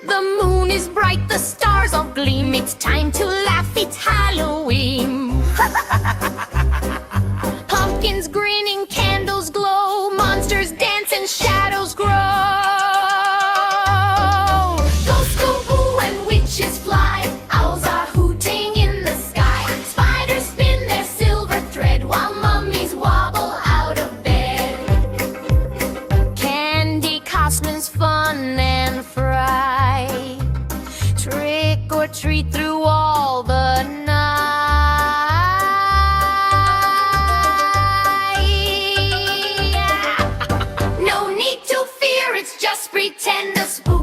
The moon is bright, the stars all gleam. It's time to laugh, it's Halloween. Pumpkins grinning, candles glow, monsters dance and shadows grow. Ghosts go boo and witches fly, owls are hooting in the sky. Spiders spin their silver thread while mummies wobble out of bed. Candy costumes fun and fright, trick or treat through all the night. No need to fear, it's just pretend a spook.